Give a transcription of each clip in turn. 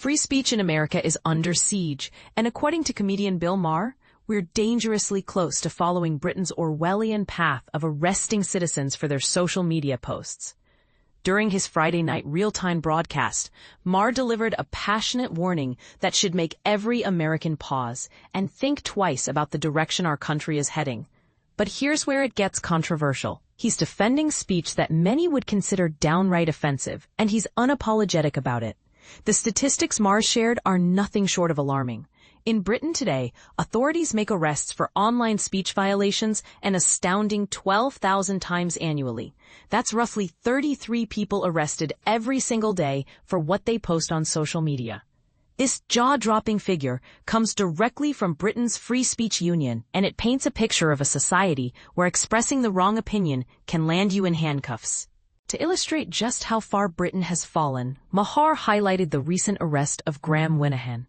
Free speech in America is under siege, and according to comedian Bill Maher, we're dangerously close to following Britain's Orwellian path of arresting citizens for their social media posts. During his Friday night real-time broadcast, Maher delivered a passionate warning that should make every American pause and think twice about the direction our country is heading. But here's where it gets controversial. He's defending speech that many would consider downright offensive, and he's unapologetic about it. The statistics Maher shared are nothing short of alarming. In Britain today, authorities make arrests for online speech violations an astounding 12,000 times annually. That's roughly 33 people arrested every single day for what they post on social media. This jaw-dropping figure comes directly from Britain's Free Speech Union, and it paints a picture of a society where expressing the wrong opinion can land you in handcuffs. To illustrate just how far Britain has fallen, Maher highlighted the recent arrest of Graham Linehan,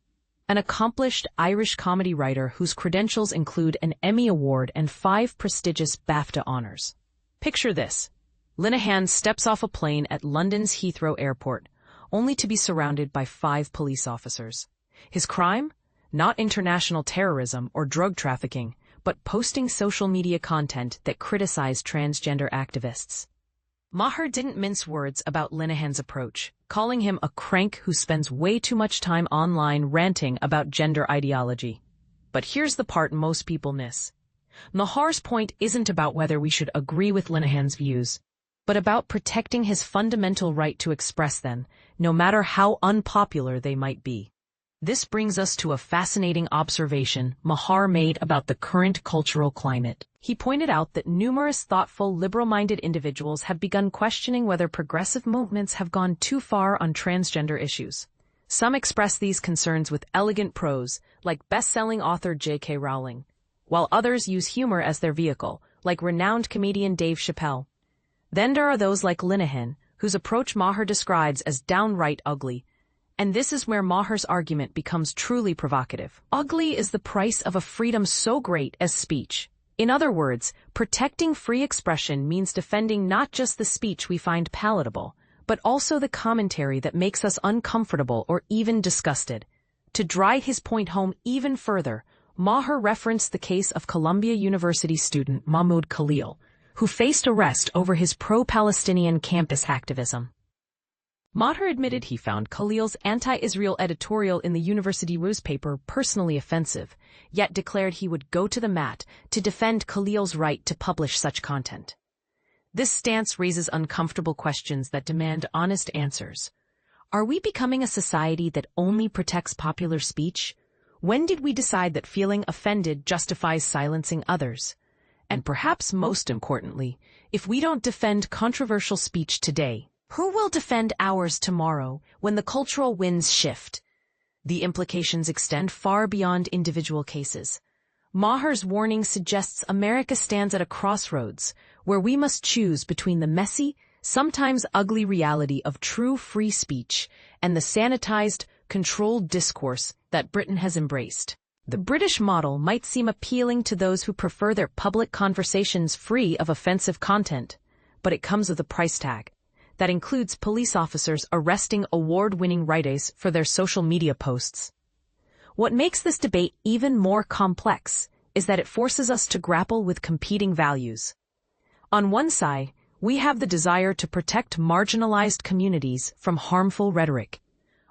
an accomplished Irish comedy writer whose credentials include an Emmy Award and 5 prestigious BAFTA honors. Picture this. Linehan steps off a plane at London's Heathrow Airport, only to be surrounded by 5 police officers. His crime? Not international terrorism or drug trafficking, but posting social media content that criticized transgender activists. Maher didn't mince words about Linehan's approach, calling him a crank who spends way too much time online ranting about gender ideology. But here's the part most people miss. Maher's point isn't about whether we should agree with Linehan's views, but about protecting his fundamental right to express them, no matter how unpopular they might be. This brings us to a fascinating observation Maher made about the current cultural climate. He pointed out that numerous thoughtful, liberal-minded individuals have begun questioning whether progressive movements have gone too far on transgender issues. Some express these concerns with elegant prose, like best-selling author J.K. Rowling, while others use humor as their vehicle, like renowned comedian Dave Chappelle. Then there are those like Linehan, whose approach Maher describes as downright ugly. And this is where Maher's argument becomes truly provocative. Ugly is the price of a freedom so great as speech. In other words, protecting free expression means defending not just the speech we find palatable, but also the commentary that makes us uncomfortable or even disgusted. To drive his point home even further, Maher referenced the case of Columbia University student Mahmoud Khalil, who faced arrest over his pro-Palestinian campus activism. Maher admitted he found Khalil's anti-Israel editorial in the university newspaper personally offensive, yet declared he would go to the mat to defend Khalil's right to publish such content. This stance raises uncomfortable questions that demand honest answers. Are we becoming a society that only protects popular speech? When did we decide that feeling offended justifies silencing others? And perhaps most importantly, if we don't defend controversial speech today, who will defend ours tomorrow when the cultural winds shift? The implications extend far beyond individual cases. Maher's warning suggests America stands at a crossroads where we must choose between the messy, sometimes ugly reality of true free speech and the sanitized, controlled discourse that Britain has embraced. The British model might seem appealing to those who prefer their public conversations free of offensive content, but it comes with a price tag. That includes police officers arresting award-winning writers for their social media posts. What makes this debate even more complex is that it forces us to grapple with competing values. On one side, we have the desire to protect marginalized communities from harmful rhetoric.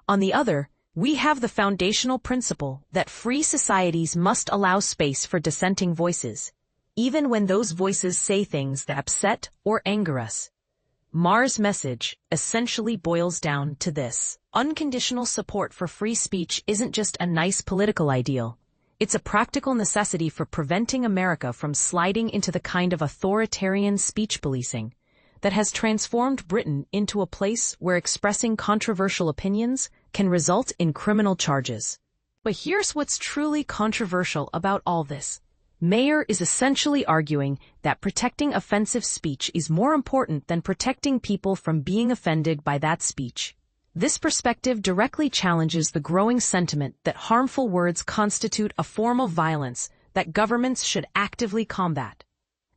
On the other, we have the foundational principle that free societies must allow space for dissenting voices, even when those voices say things that upset or anger us. Maher's message essentially boils down to this. Unconditional support for free speech isn't just a nice political ideal. It's a practical necessity for preventing America from sliding into the kind of authoritarian speech policing that has transformed Britain into a place where expressing controversial opinions can result in criminal charges. But here's what's truly controversial about all this. Maher is essentially arguing that protecting offensive speech is more important than protecting people from being offended by that speech. This perspective directly challenges the growing sentiment that harmful words constitute a form of violence that governments should actively combat.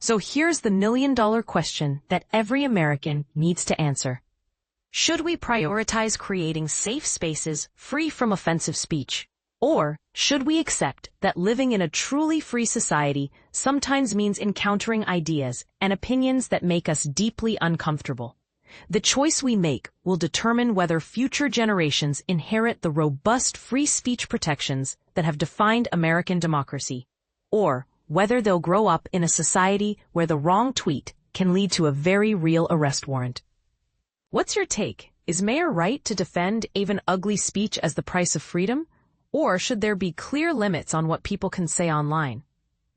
So here's the million-dollar question that every American needs to answer. Should we prioritize creating safe spaces free from offensive speech? Or should we accept that living in a truly free society sometimes means encountering ideas and opinions that make us deeply uncomfortable? The choice we make will determine whether future generations inherit the robust free speech protections that have defined American democracy, or whether they'll grow up in a society where the wrong tweet can lead to a very real arrest warrant. What's your take? Is Maher right to defend even ugly speech as the price of freedom? Or should there be clear limits on what people can say online?